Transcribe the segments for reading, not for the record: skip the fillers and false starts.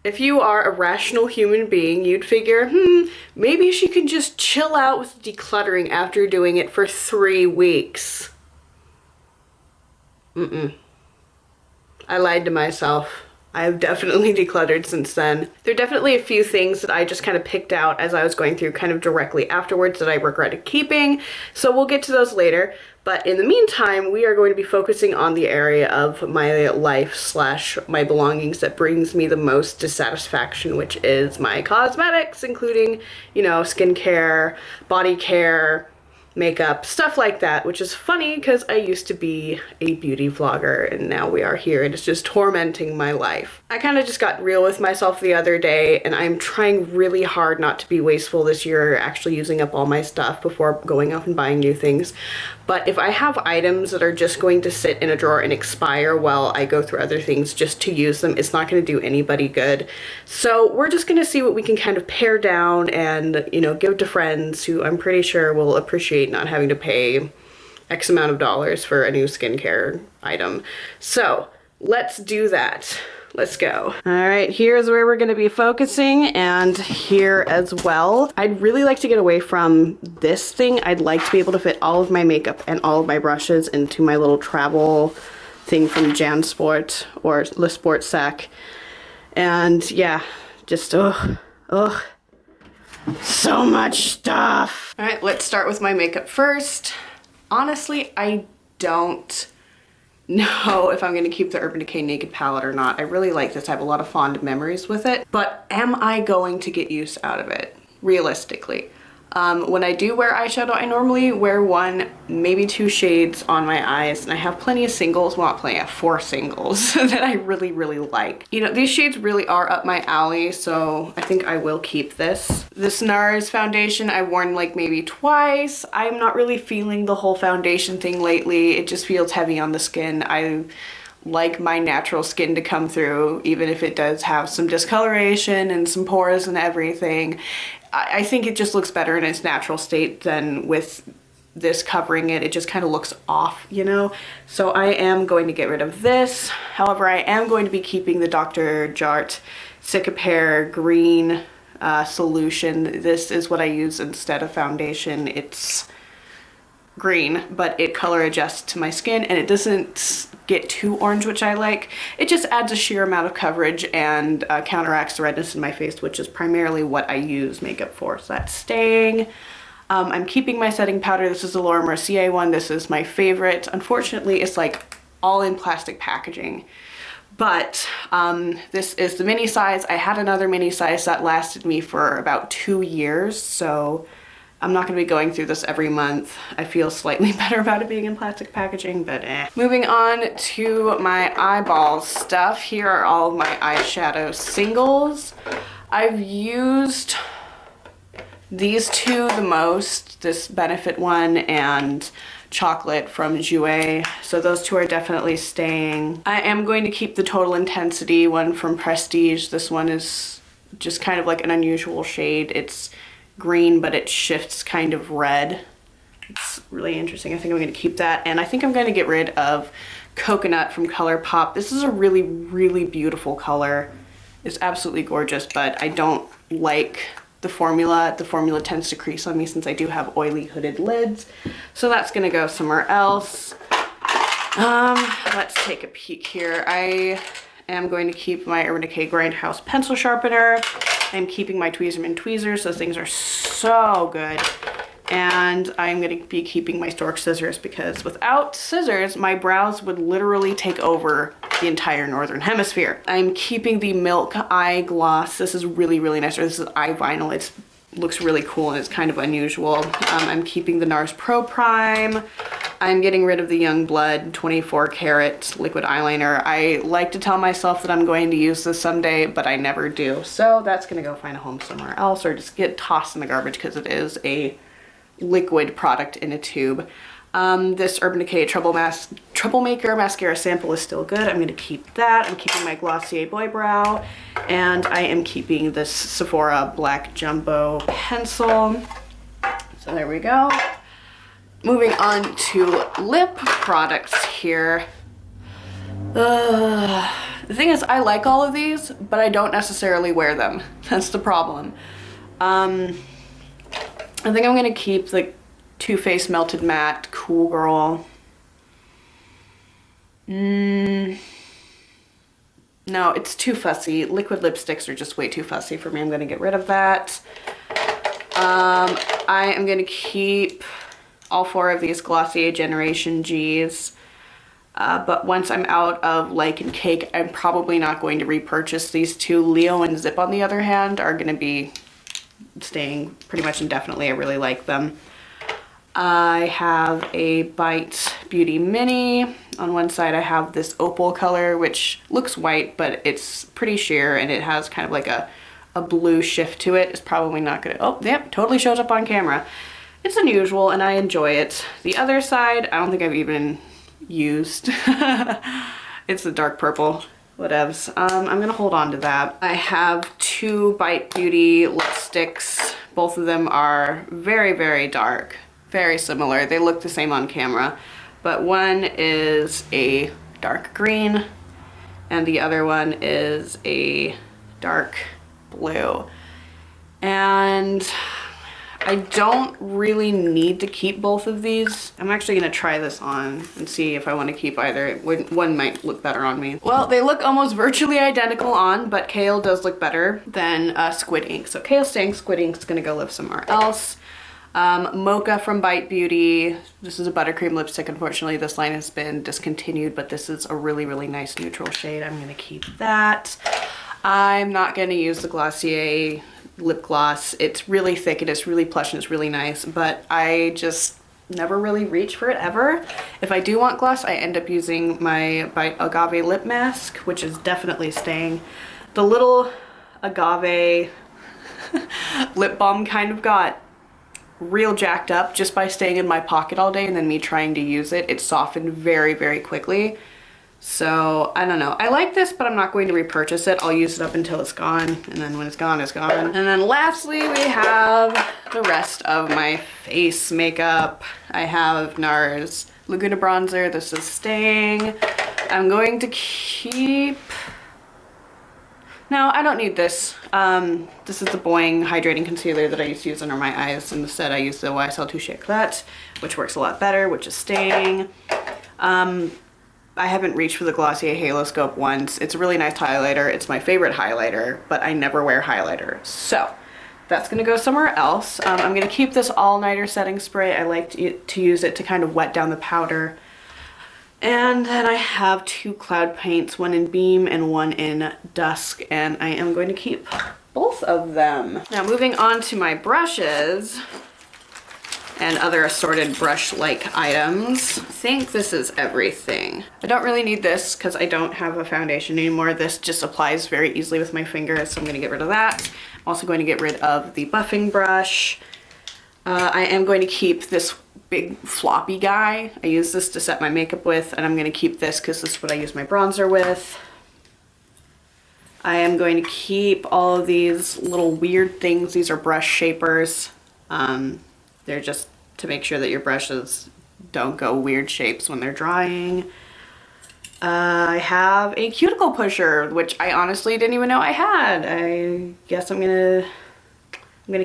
If you are a rational human being, you'd figure, maybe she could just chill out with decluttering after doing it for 3 weeks. I lied to myself. I have definitely decluttered since then. There are definitely a few things that I just kind of picked out as I was going through kind of directly afterwards that I regretted keeping, so we'll get to those later. But in the meantime, we are going to be focusing on the area of my life slash my belongings that brings me the most dissatisfaction, which is my cosmetics, including, you know, skincare, body care, makeup, stuff like that, which is funny because I used to be a beauty vlogger and now we are here and it's just tormenting my life. I kind of just got real with myself the other day and I'm trying really hard not to be wasteful this year, actually using up all my stuff before going out and buying new things. But if I have items that are just going to sit in a drawer and expire while I go through other things just to use them, it's not going to do anybody good. So we're just going to see what we can kind of pare down and, you know, give to friends who I'm pretty sure will appreciate not having to pay X amount of dollars for a new skincare item. So let's do that. Let's go. All right, here's where we're gonna be focusing, and here as well. I'd really like to get away from this thing. I'd like to be able to fit all of my makeup and all of my brushes into my little travel thing from JanSport or Le Sport Sac. And yeah, just, so much stuff. All right, let's start with my makeup first. Honestly, I don't know if I'm gonna keep the Urban Decay Naked palette or not. I really like this. I have a lot of fond memories with it, but am I going to get use out of it, realistically? When I do wear eyeshadow, I normally wear 1, maybe 2 shades on my eyes, and I have plenty of singles, well not plenty, I have 4 singles that I really, really like. You know, these shades really are up my alley, so I think I will keep this. This Nars Foundation I've worn like maybe twice. I'm not really feeling the whole foundation thing lately. It just feels heavy on the skin. I like my natural skin to come through, even if it does have some discoloration and some pores and everything. I think it just looks better in its natural state than with this covering it. It just kind of looks off, you know? So I am going to get rid of this. However, I am going to be keeping the Dr. Jart Cicapair Green solution. This is what I use instead of foundation. It's green, but it color adjusts to my skin and it doesn't get too orange, which I like. It just adds a sheer amount of coverage and counteracts the redness in my face, which is primarily what I use makeup for. So that's staying. I'm keeping my setting powder. This is the Laura Mercier one. This is my favorite. Unfortunately, it's like all in plastic packaging. But this is the mini size. I had another mini size that lasted me for about 2 years, so I'm not going to be going through this every month. I feel slightly better about it being in plastic packaging, but eh. Moving on to my eyeball stuff. Here are all of my eyeshadow singles. I've used these 2 the most, this Benefit one and Chocolate from Jouer. So those 2 are definitely staying. I am going to keep the Total Intensity one from Prestige. This one is just kind of like an unusual shade. It's green, but it shifts kind of red. It's really interesting. I think I'm going to keep that. And I think I'm going to get rid of Coconut from ColourPop. This is a really, really beautiful color. It's absolutely gorgeous, but I don't like the formula. The formula tends to crease on me since I do have oily hooded lids. So that's going to go somewhere else. Let's take a peek here. I am going to keep my Urban Decay Grindhouse pencil sharpener. I'm keeping my Tweezerman tweezers. Those things are so good. And I'm going to be keeping my Stork scissors because without scissors, my brows would literally take over the entire Northern Hemisphere. I'm keeping the Milk Eye Gloss. This is really, really nice. This is eye vinyl. It looks really cool and it's kind of unusual. I'm keeping the NARS Pro Prime. I'm getting rid of the Youngblood 24 karat liquid eyeliner. I like to tell myself that I'm going to use this someday, but I never do. So that's gonna go find a home somewhere else or just get tossed in the garbage because it is a liquid product in a tube. This Urban Decay Troublemaker mascara sample is still good. I'm gonna keep that. I'm keeping my Glossier Boy Brow, and I am keeping this Sephora Black Jumbo pencil. So there we go. Moving on to lip products here. The thing is, I like all of these, but I don't necessarily wear them. That's the problem. I think I'm gonna keep the Too Faced Melted Matte Cool Girl. No, it's too fussy. Liquid lipsticks are just way too fussy for me. I'm gonna get rid of that. I am gonna keep all 4 of these Glossier Generation Gs. But once I'm out of Like and Cake, I'm probably not going to repurchase these 2. Leo and Zip, on the other hand, are gonna be staying pretty much indefinitely. I really like them. I have a Bite Beauty Mini. On one side I have this opal color, which looks white, but it's pretty sheer and it has kind of like a blue shift to it. It's probably not gonna, oh, yep, totally shows up on camera. It's unusual and I enjoy it. The other side, I don't think I've even used. It's the dark purple, whatevs. I'm gonna hold on to that. I have 2 Bite Beauty lipsticks. Both of them are very, very dark. Very similar. They look the same on camera, but one is a dark green and the other one is a dark blue. And I don't really need to keep both of these. I'm actually gonna try this on and see if I want to keep either. One might look better on me. Well, they look almost virtually identical on, but Kale does look better than Squid Ink. So Kale's staying, Squid Ink's gonna go live somewhere else. Mocha from Bite Beauty. This is a buttercream lipstick. Unfortunately, this line has been discontinued, but this is a really, really nice neutral shade. I'm gonna keep that. I'm not gonna use the Glossier lip gloss. It's really thick, it is really plush, and it's really nice, but I just never really reach for it ever. If I do want gloss, I end up using my Bite Agave lip mask, which is definitely staying. The little agave lip balm kind of got real jacked up just by staying in my pocket all day and then me trying to use it. It softened very, very quickly. So I don't know. I like this, but I'm not going to repurchase it. I'll use it up until it's gone, and then when it's gone, it's gone. And then lastly, we have the rest of my face makeup. I have Nars Laguna bronzer. This is staying. I'm going to keep... No, I don't need this. This is the Boing hydrating concealer that I used to use under my eyes. Instead, I use the YSL Touche Eclat, which works a lot better, which is staying. I haven't reached for the Glossier Halo Scope once. It's a really nice highlighter. It's my favorite highlighter, but I never wear highlighter. So that's gonna go somewhere else. I'm gonna keep this all-nighter setting spray. I like to use it to kind of wet down the powder. And then I have 2 cloud paints, one in Beam and one in Dusk, and I am going to keep both of them. Now moving on to my brushes and other assorted brush-like items. I think this is everything. I don't really need this because I don't have a foundation anymore. This just applies very easily with my fingers, so I'm gonna get rid of that. I'm also going to get rid of the buffing brush. I am going to keep this big floppy guy. I use this to set my makeup with, and I'm gonna keep this because this is what I use my bronzer with. I am going to keep all of these little weird things. These are brush shapers. They're just to make sure that your brushes don't go weird shapes when they're drying. I have a cuticle pusher, which I honestly didn't even know I had. I guess I'm gonna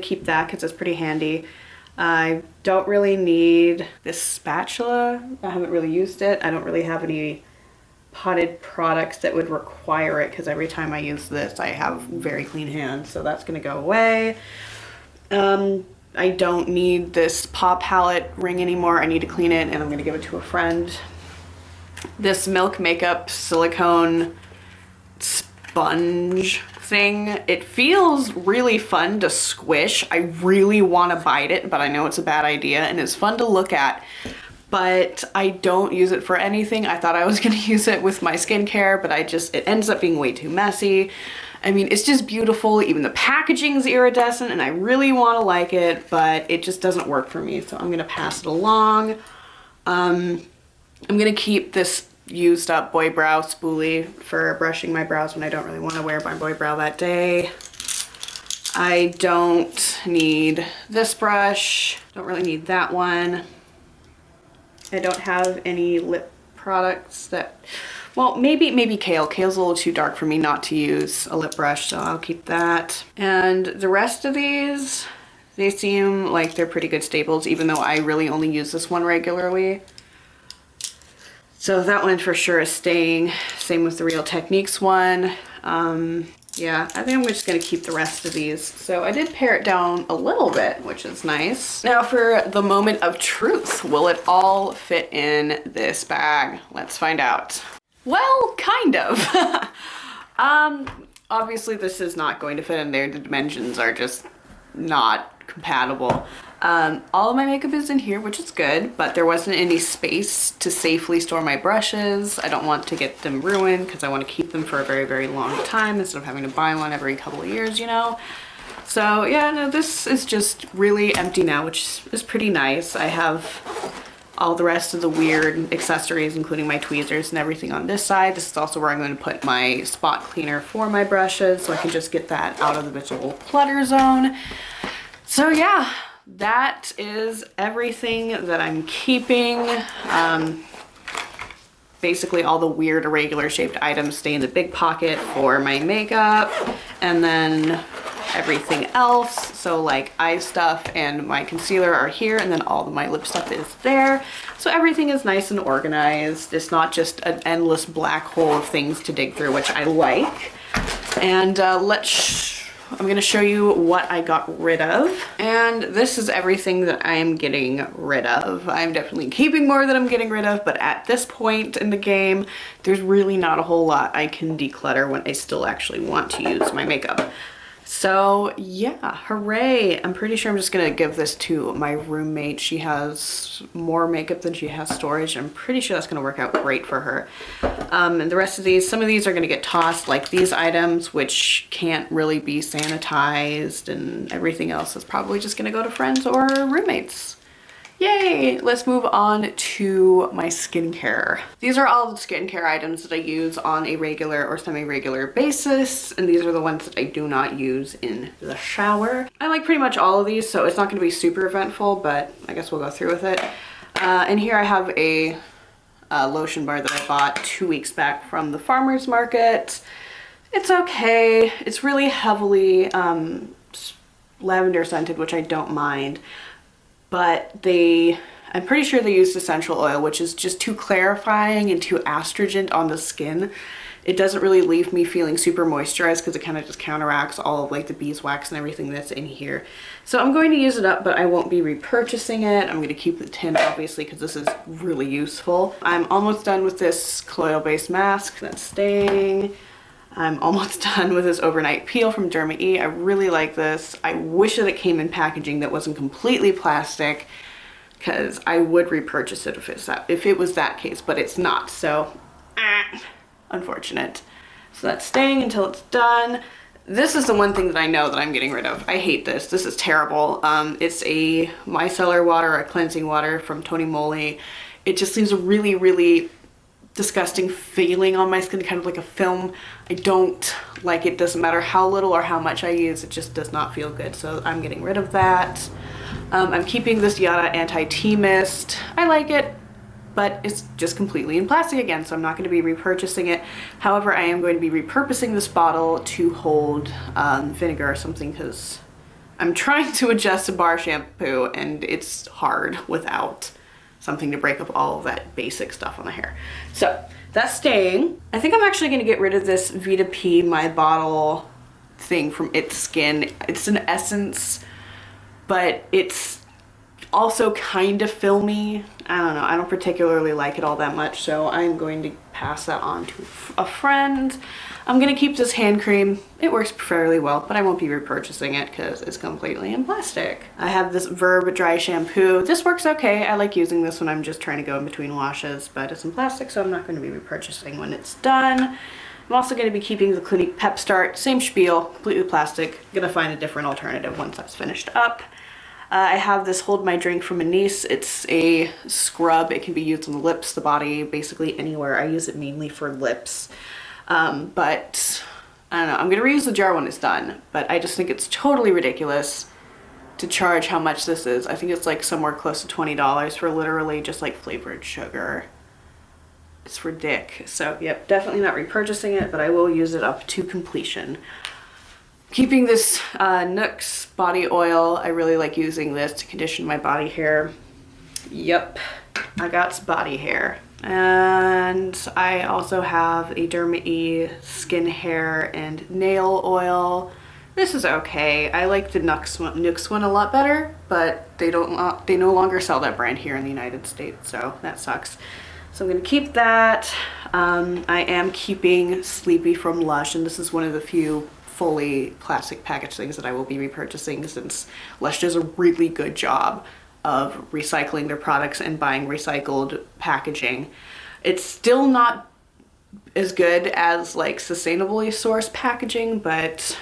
keep that because it's pretty handy. I don't really need this spatula. I haven't really used it. I don't really have any potted products that would require it because every time I use this I have very clean hands, so that's gonna go away. I don't need this paw palette ring anymore. I need to clean it and I'm gonna give it to a friend. This Milk Makeup silicone sponge thing, it feels really fun to squish. I really want to bite it, but I know it's a bad idea, and it's fun to look at, but I don't use it for anything. I thought I was gonna use it with my skincare, but it ends up being way too messy. I mean, it's just beautiful. Even the packaging's iridescent and I really want to like it, but it just doesn't work for me, so I'm gonna pass it along. I'm gonna keep this used up boy brow spoolie for brushing my brows when I don't really want to wear my boy brow that day. I don't need this brush. Don't really need that one. I don't have any lip products that... Well, maybe Kale. Kale's a little too dark for me not to use a lip brush, so I'll keep that. And the rest of these, they seem like they're pretty good staples, even though I really only use this one regularly. So that one for sure is staying. Same with the Real Techniques one. Yeah, I think I'm just gonna keep the rest of these. So I did pare it down a little bit, which is nice. Now for the moment of truth, will it all fit in this bag? Let's find out. Well, kind of. Obviously this is not going to fit in there. The dimensions are just not compatible. All of my makeup is in here, which is good, but there wasn't any space to safely store my brushes. I don't want to get them ruined because I want to keep them for a very, very long time instead of having to buy one every couple of years, you know? So yeah, no, this is just really empty now, which is pretty nice. I have all the rest of the weird accessories, including my tweezers and everything on this side. This is also where I'm going to put my spot cleaner for my brushes, so I can just get that out of the visual clutter zone. So yeah, that is everything that I'm keeping. Basically all the weird irregular shaped items stay in the big pocket for my makeup, and then everything else, so like eye stuff and my concealer are here, and then all of my lip stuff is there. So everything is nice and organized. It's not just an endless black hole of things to dig through, which I like. And I'm gonna show you what I got rid of. And this is everything that I am getting rid of. I'm definitely keeping more than I'm getting rid of, but at this point in the game, there's really not a whole lot I can declutter when I still actually want to use my makeup. So yeah, hooray. I'm pretty sure I'm just gonna give this to my roommate. She has more makeup than she has storage. I'm pretty sure that's gonna work out great for her. And the rest of these, some of these are gonna get tossed, like these items, which can't really be sanitized, and everything else is probably just gonna go to friends or roommates. Yay! Let's move on to my skincare. These are all the skincare items that I use on a regular or semi-regular basis, and these are the ones that I do not use in the shower. I like pretty much all of these, so it's not going to be super eventful, but I guess we'll go through with it. And here I have a lotion bar that I bought 2 weeks back from the farmer's market. It's okay. It's really heavily lavender scented, which I don't mind. But I'm pretty sure they used essential oil, which is just too clarifying and too astringent on the skin. It doesn't really leave me feeling super moisturized because it kind of just counteracts all of like the beeswax and everything that's in here. So I'm going to use it up, but I won't be repurchasing it. I'm going to keep the tin obviously because this is really useful. I'm almost done with this colloidal-based mask that's staying. I'm almost done with this overnight peel from Derma. I really like this. I wish that it came in packaging that wasn't completely plastic, because I would repurchase it if it was that case, but it's not, so unfortunate. So that's staying until it's done. This is the one thing that I know that I'm getting rid of. I hate this. This is terrible. It's a micellar water, a cleansing water from Tony Moly. It just leaves a really, really disgusting feeling on my skin, kind of like a film. I don't like it. Doesn't matter how little or how much I use, it just does not feel good. So I'm getting rid of that. I'm keeping this Yada Anti-Tea Mist. I like it, but it's just completely in plastic again, so I'm not going to be repurchasing it. However, I am going to be repurposing this bottle to hold vinegar or something, because I'm trying to adjust a bar shampoo and it's hard without something to break up all of that basic stuff on the hair. So that's staying. I think I'm actually going to get rid of this Vita P My Bottle thing from It's Skin. It's an essence, but it's also kind of filmy. I don't know. I don't particularly like it all that much, so I'm going to pass that on to a friend. I'm going to keep this hand cream. It works fairly well, but I won't be repurchasing it because it's completely in plastic. I have this Verb dry shampoo. This works okay. I like using this when I'm just trying to go in between washes, but it's in plastic, so I'm not going to be repurchasing when it's done. I'm also going to be keeping the Clinique Pep Start. Same spiel, completely plastic. I'm going to find a different alternative once that's finished up. I have this Hold My Drink from Anise. It's a scrub. It can be used on the lips, the body, basically anywhere. I use it mainly for lips. But I don't know, I'm gonna reuse the jar when it's done, but I just think it's totally ridiculous to charge how much this is. I think it's like somewhere close to $20 for literally just like flavored sugar. It's for Dick. So yep, definitely not repurchasing it, but I will use it up to completion. Keeping this Nux Body Oil. I really like using this to condition my body hair. Yep, I got body hair. And I also have a Derma skin, hair, and nail oil. This is okay. I like the Nux one a lot better, but they no longer sell that brand here in the United States, so that sucks. So I'm gonna keep that. I am keeping Sleepy from Lush, and this is one of the few fully plastic packaged things that I will be repurchasing, since Lush does a really good job of recycling their products and buying recycled packaging. It's still not as good as like sustainably sourced packaging, but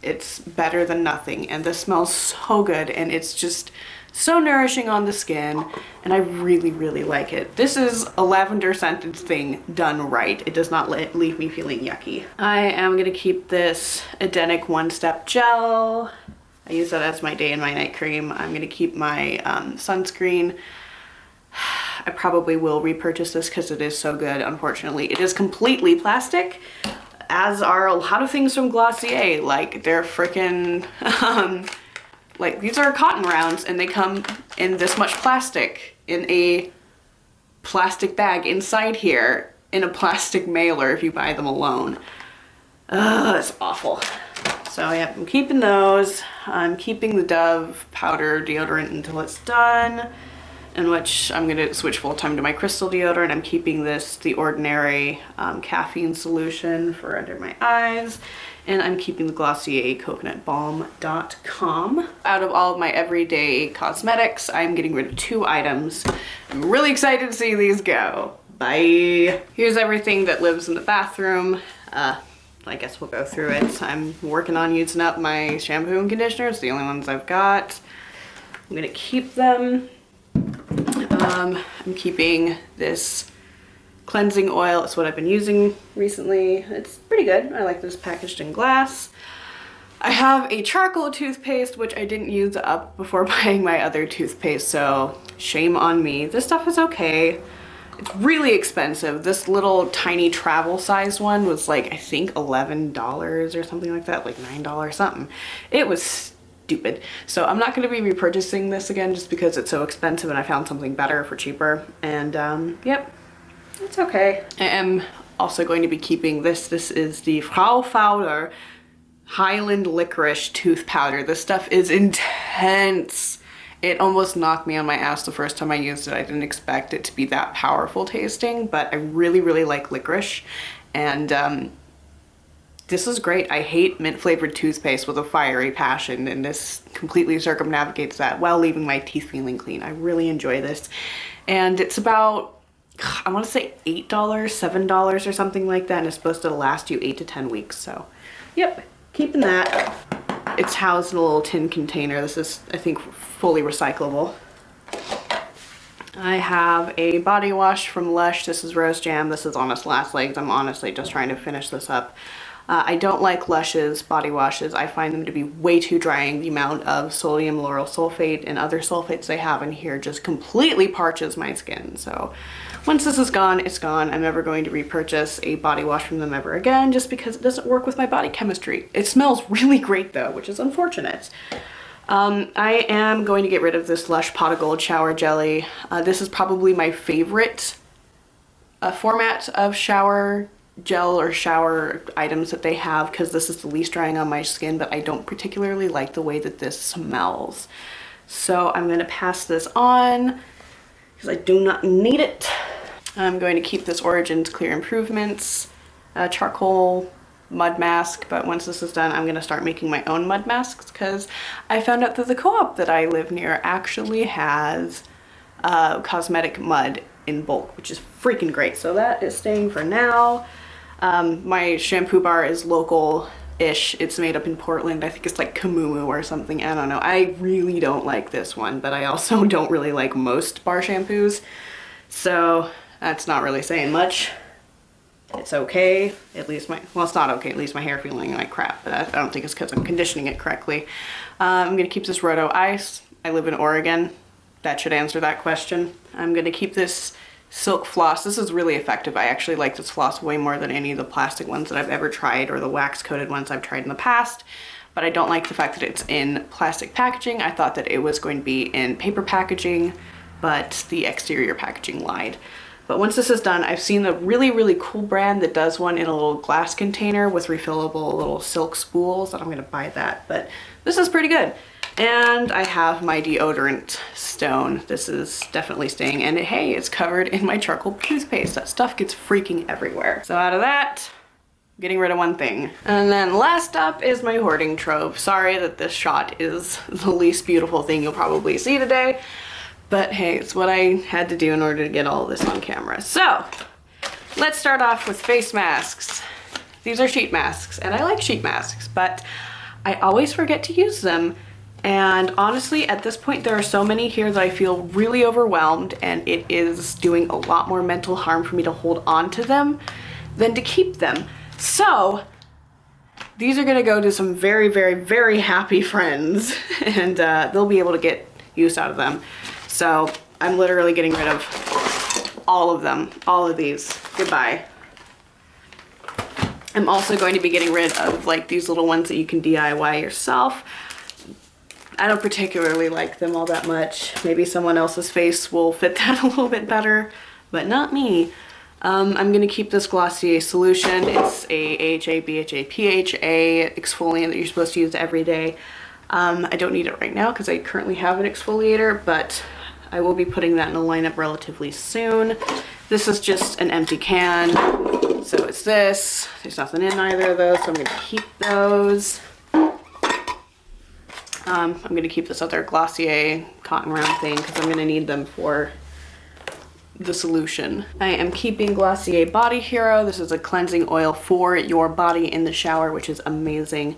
it's better than nothing, and this smells so good, and it's just so nourishing on the skin, and I really, really like it. This is a lavender scented thing done right. It does not leave me feeling yucky. I am gonna keep this Adenic One Step Gel. I use that as my day and my night cream. I'm gonna keep my sunscreen. I probably will repurchase this because it is so good. Unfortunately, it is completely plastic, as are a lot of things from Glossier. Like, they're freaking, like, these are cotton rounds, and they come in this much plastic, in a plastic bag inside here, in a plastic mailer if you buy them alone. It's awful. So yeah, I'm keeping those. I'm keeping the Dove powder deodorant until it's done, in which I'm gonna switch full time to my crystal deodorant. I'm keeping this, The Ordinary caffeine solution for under my eyes, and I'm keeping the Glossier Coconut Balm.com. Out of all of my everyday cosmetics, I'm getting rid of 2 items. I'm really excited to see these go. Bye. Here's everything that lives in the bathroom. I guess we'll go through it. I'm working on using up my shampoo and conditioner. It's the only ones I've got. I'm gonna keep them. I'm keeping this cleansing oil. It's what I've been using recently. It's pretty good. I like this packaged in glass. I have a charcoal toothpaste, which I didn't use up before buying my other toothpaste, so shame on me. This stuff is okay. It's really expensive. This little tiny travel size one was like, I think $11 or something like that, like $9 something. It was stupid. So I'm not going to be repurchasing this again just because it's so expensive, and I found something better for cheaper. And yep, it's okay. I am also going to be keeping this. This is the Frau Fowler Highland Licorice Tooth Powder. This stuff is intense. It almost knocked me on my ass the first time I used it. I didn't expect it to be that powerful tasting, but I really, really like licorice. And this is great. I hate mint flavored toothpaste with a fiery passion, and this completely circumnavigates that while leaving my teeth feeling clean. I really enjoy this. And it's about, I want to say $8, $7 or something like that, and it's supposed to last you 8 to 10 weeks. So yep, keeping that. It's housed in a little tin container. This is, I think, fully recyclable. I have a body wash from Lush. This is Rose Jam. This is on its last legs. I'm honestly just trying to finish this up. I don't like Lush's body washes. I find them to be way too drying. The amount of sodium lauryl sulfate and other sulfates they have in here just completely parches my skin. So once this is gone, it's gone. I'm never going to repurchase a body wash from them ever again, just because it doesn't work with my body chemistry. It smells really great though, which is unfortunate. I am going to get rid of this Lush Pot of Gold shower jelly. This is probably my favorite format of shower gel or shower items that they have, because this is the least drying on my skin, but I don't particularly like the way that this smells. So I'm going to pass this on because I do not need it. I'm going to keep this Origins Clear Improvements charcoal mud mask, but once this is done, I'm going to start making my own mud masks, because I found out that the co-op that I live near actually has cosmetic mud in bulk, which is freaking great. So that is staying for now. My shampoo bar is local-ish. It's made up in Portland. I think it's like Kamumu or something. I don't know. I really don't like this one, but I also don't really like most bar shampoos. So that's not really saying much. It's okay. At least my, well, it's not okay. At least my hair feeling like crap, but I don't think it's because I'm conditioning it correctly. I'm going to keep this Roto Ice. I live in Oregon. That should answer that question. I'm going to keep this silk floss. This is really effective. I actually like this floss way more than any of the plastic ones that I've ever tried or the wax coated ones I've tried in the past. But I don't like the fact that it's in plastic packaging. I thought that it was going to be in paper packaging, but the exterior packaging lied. But once this is done, I've seen a really, really cool brand that does one in a little glass container with refillable little silk spools, and I'm gonna buy that. But this is pretty good. And I have my deodorant stone. This is definitely staying, and hey, it's covered in my charcoal toothpaste. That stuff gets freaking everywhere. So out of that, getting rid of one thing. And then last up is my hoarding trove. Sorry that this shot is the least beautiful thing you'll probably see today, but hey, it's what I had to do in order to get all this on camera. So let's start off with face masks. These are sheet masks, and I like sheet masks, but I always forget to use them. And honestly, at this point, there are so many here that I feel really overwhelmed, and it is doing a lot more mental harm for me to hold on to them than to keep them. So these are gonna go to some very, very, very happy friends, and they'll be able to get use out of them. So I'm literally getting rid of all of them, all of these. Goodbye. I'm also going to be getting rid of like these little ones that you can DIY yourself. I don't particularly like them all that much. Maybe someone else's face will fit that a little bit better, but not me. I'm gonna keep this Glossier solution. It's a AHA, BHA, PHA exfoliant that you're supposed to use every day. I don't need it right now because I currently have an exfoliator, but I will be putting that in a lineup relatively soon. This is just an empty can, so it's this. There's nothing in either of those, so I'm gonna keep those. I'm gonna keep this other Glossier cotton round thing because I'm gonna need them for the solution. I am keeping Glossier Body Hero. This is a cleansing oil for your body in the shower, which is amazing.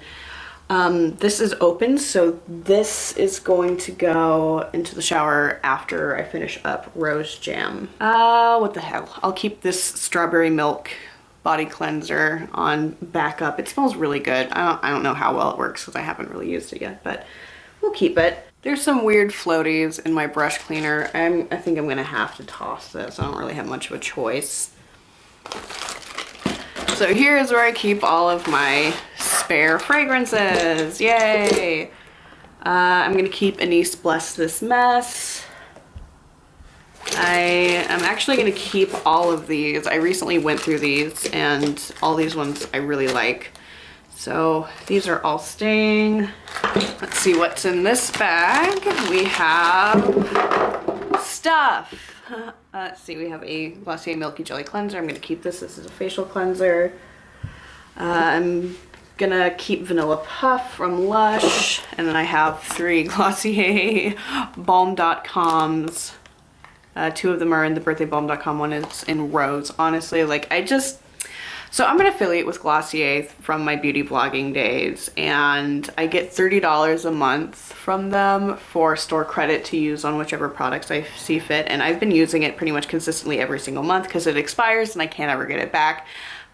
This is open, so this is going to go into the shower after I finish up Rose Jam. What the hell? I'll keep this strawberry milk body cleanser on backup. It smells really good. I don't know how well it works because I haven't really used it yet, but we'll keep it. There's some weird floaties in my brush cleaner. I think I'm gonna have to toss this. I don't really have much of a choice. So here is where I keep all of my spare fragrances. Yay! I'm gonna keep Anise Bless This Mess. I am actually gonna keep all of these. I recently went through these, and all these ones I really like. So these are all staying. Let's see what's in this bag. We have stuff. Let's see, we have a Glossier Milky Jelly Cleanser. I'm gonna keep this. This is a facial cleanser. I'm gonna keep Vanilla Puff from Lush. And then I have 3 Glossier Balm.coms. 2 of them are in the Birthday Balm.com. One is in Rose. Honestly, like so I'm an affiliate with Glossier from my beauty blogging days, and I get $30 a month from them for store credit to use on whichever products I see fit, and I've been using it pretty much consistently every single month because it expires and I can't ever get it back.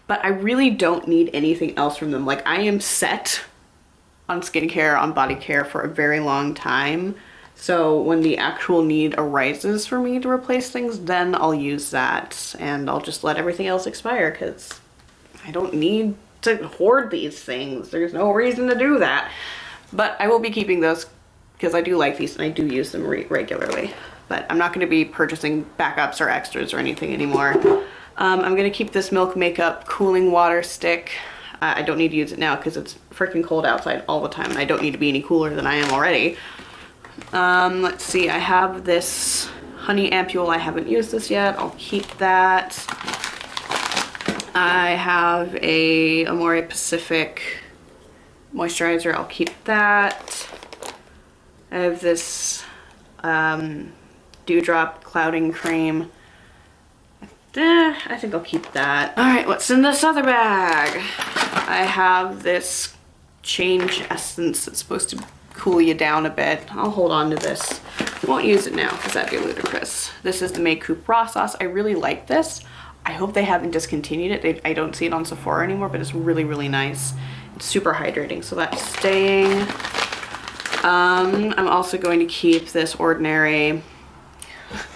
But I really don't need anything else from them. Like, I am set on skincare, on body care for a very long time. So when the actual need arises for me to replace things, then I'll use that, and I'll just let everything else expire because I don't need to hoard these things. There's no reason to do that. But I will be keeping those because I do like these and I do use them regularly. But I'm not going to be purchasing backups or extras or anything anymore. I'm going to keep this Milk Makeup Cooling Water Stick. I don't need to use it now because it's freaking cold outside all the time. I don't need to be any cooler than I am already. Let's see, I have this Honey Ampule. I haven't used this yet. I'll keep that. I have a Amore Pacific moisturizer. I'll keep that. I have this Dewdrop Clouding Cream. I think I'll keep that. All right, what's in this other bag? I have this Change Essence that's supposed to cool you down a bit. I'll hold on to this. I won't use it now because that'd be ludicrous. This is the May Coupe Raw Sauce. I really like this. I hope they haven't discontinued it. I don't see it on Sephora anymore, but it's really, really nice. It's super hydrating, so that's staying. I'm also going to keep this Ordinary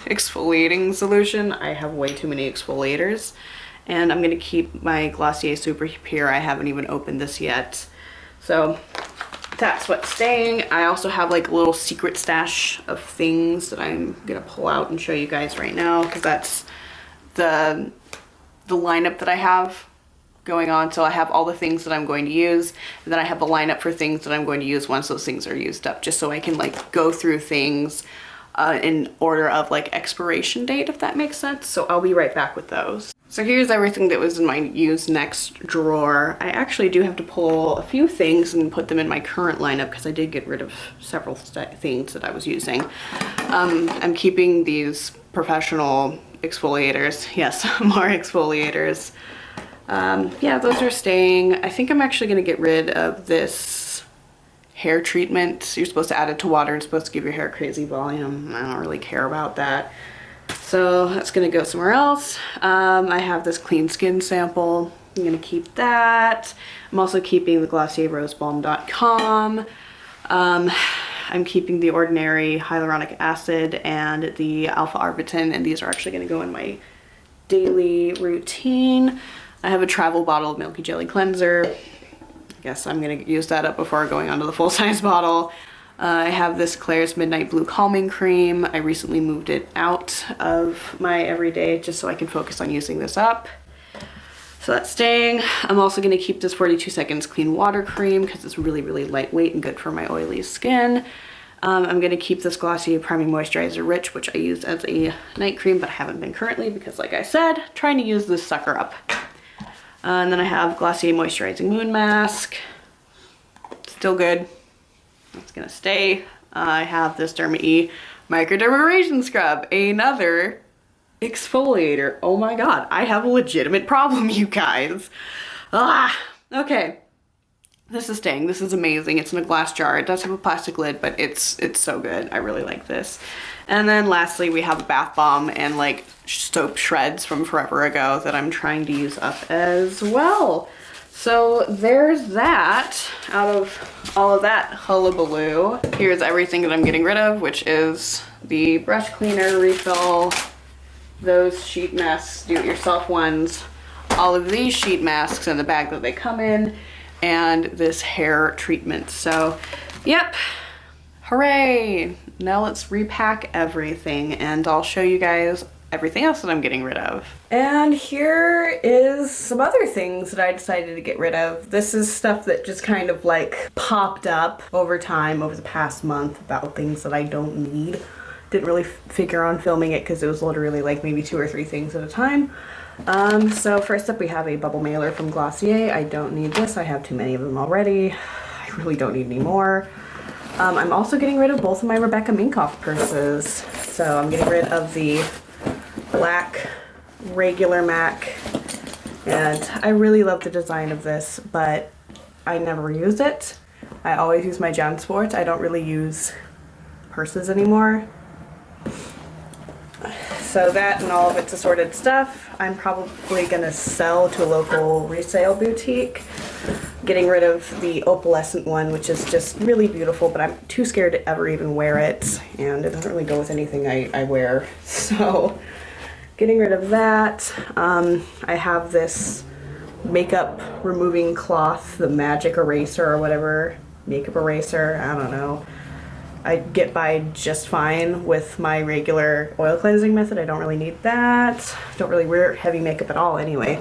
exfoliating solution. I have way too many exfoliators. And I'm going to keep my Glossier Super Pure. I haven't even opened this yet. So that's what's staying. I also have like a little secret stash of things that I'm going to pull out and show you guys right now, because that's the lineup that I have going on. So I have all the things that I'm going to use, and then I have a lineup for things that I'm going to use once those things are used up, just so I can like go through things in order of like expiration date, if that makes sense. So I'll be right back with those. So here's everything that was in my use next drawer. I actually do have to pull a few things and put them in my current lineup, because I did get rid of several things that I was using. I'm keeping these professional exfoliators. Yes, more exfoliators. Yeah, those are staying. I think I'm actually going to get rid of this hair treatment. You're supposed to add it to water. It's supposed to give your hair crazy volume. I don't really care about that. So that's going to go somewhere else. I have this clean skin sample. I'm going to keep that. I'm also keeping the Glossier Rosebalm.com. I'm keeping the Ordinary Hyaluronic Acid and the Alpha Arbutin, and these are actually going to go in my daily routine. I have a travel bottle of Milky Jelly Cleanser. I guess I'm going to use that up before going on to the full-size bottle. I have this Klairs Midnight Blue Calming Cream. I recently moved it out of my everyday just so I can focus on using this up. So that's staying. I'm also going to keep this 42 Seconds Clean Water Cream because it's really, really lightweight and good for my oily skin. I'm going to keep this Glossier Priming Moisturizer Rich, which I use as a night cream, but I haven't been currently because, like I said, trying to use this sucker up. And then I have Glossier Moisturizing Moon Mask. Still good. It's gonna stay. I have this Derma Microdermabrasion Scrub, another exfoliator. Oh my god, I have a legitimate problem, you guys. Okay. This is staying. This is amazing. It's in a glass jar. It does have a plastic lid, but it's so good. I really like this. And then lastly, we have a bath bomb and like soap shreds from forever ago that I'm trying to use up as well. So there's that. Out of all of that hullabaloo, here's everything that I'm getting rid of, which is the brush cleaner refill, those sheet masks, do-it-yourself ones, all of these sheet masks in the bag that they come in, and this hair treatment. So, yep, hooray! Now let's repack everything, and I'll show you guys everything else that I'm getting rid of. And here is some other things that I decided to get rid of. This is stuff that just kind of like popped up over time, over the past month, about things that I don't need. Didn't really figure on filming it because it was literally like maybe 2 or 3 things at a time. So first up we have a bubble mailer from Glossier. I don't need this. I have too many of them already. I really don't need any more. I'm also getting rid of both of my Rebecca Minkoff purses. So I'm getting rid of the black regular MAC, and I really love the design of this, but I never use it. I always use my JanSport. I don't really use purses anymore. So that and all of its assorted stuff, I'm probably gonna sell to a local resale boutique. Getting rid of the opalescent one, which is just really beautiful, but I'm too scared to ever even wear it, and it doesn't really go with anything I wear. So getting rid of that. I have this makeup removing cloth, the magic eraser or whatever, makeup eraser, I don't know. I get by just fine with my regular oil cleansing method. I don't really need that. Don't really wear heavy makeup at all anyway.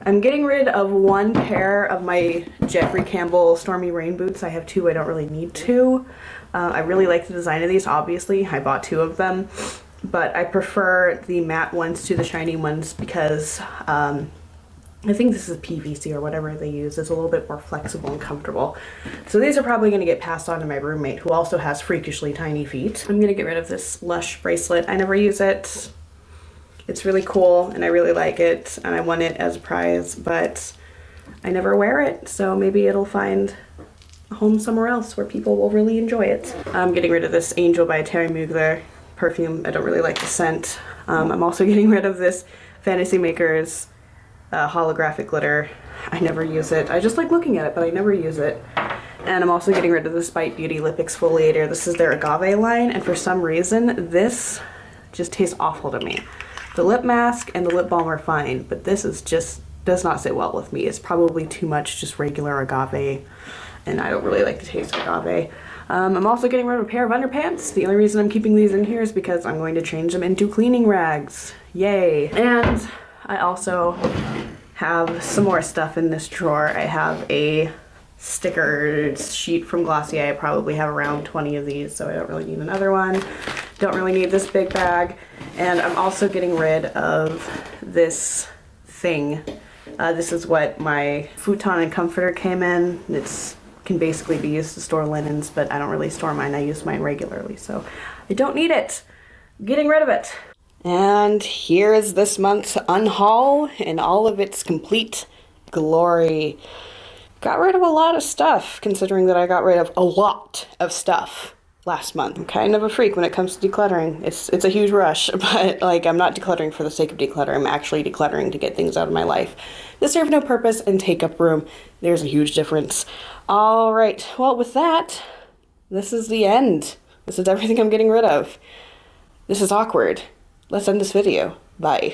I'm getting rid of 1 pair of my Jeffrey Campbell Stormy rain boots. I have 2, I don't really need 2. I really like the design of these, obviously. I bought 2 of them. But I prefer the matte ones to the shiny ones because I think this is PVC or whatever they use. It's a little bit more flexible and comfortable. So these are probably going to get passed on to my roommate, who also has freakishly tiny feet. I'm going to get rid of this Lush bracelet. I never use it. It's really cool and I really like it, and I won it as a prize, but I never wear it, so maybe it'll find a home somewhere else where people will really enjoy it. I'm getting rid of this Angel by Terry Mugler perfume. I don't really like the scent. I'm also getting rid of this Fantasy Makers holographic glitter. I never use it. I just like looking at it, but I never use it. And I'm also getting rid of the Spite Beauty Lip Exfoliator. This is their Agave line, and for some reason, this just tastes awful to me. The lip mask and the lip balm are fine, but this is just, does not sit well with me. It's probably too much just regular agave, and I don't really like the taste of agave. I'm also getting rid of a pair of underpants. The only reason I'm keeping these in here is because I'm going to change them into cleaning rags. Yay. And I also have some more stuff in this drawer. I have a sticker sheet from Glossier. I probably have around 20 of these, so I don't really need another one. Don't really need this big bag. And I'm also getting rid of this thing. This is what my futon and comforter came in. It's can basically be used to store linens, but I don't really store mine. I use mine regularly, so I don't need it. I'm getting rid of it. And here is this month's unhaul in all of its complete glory. Got rid of a lot of stuff, considering that I got rid of a lot of stuff last month. I'm kind of a freak when it comes to decluttering. It's a huge rush, but like, I'm not decluttering for the sake of decluttering. I'm actually decluttering to get things out of my life that serve no purpose and take up room. There's a huge difference. All right, well, with that, this is the end. This is everything I'm getting rid of. This is awkward. Let's end this video. Bye.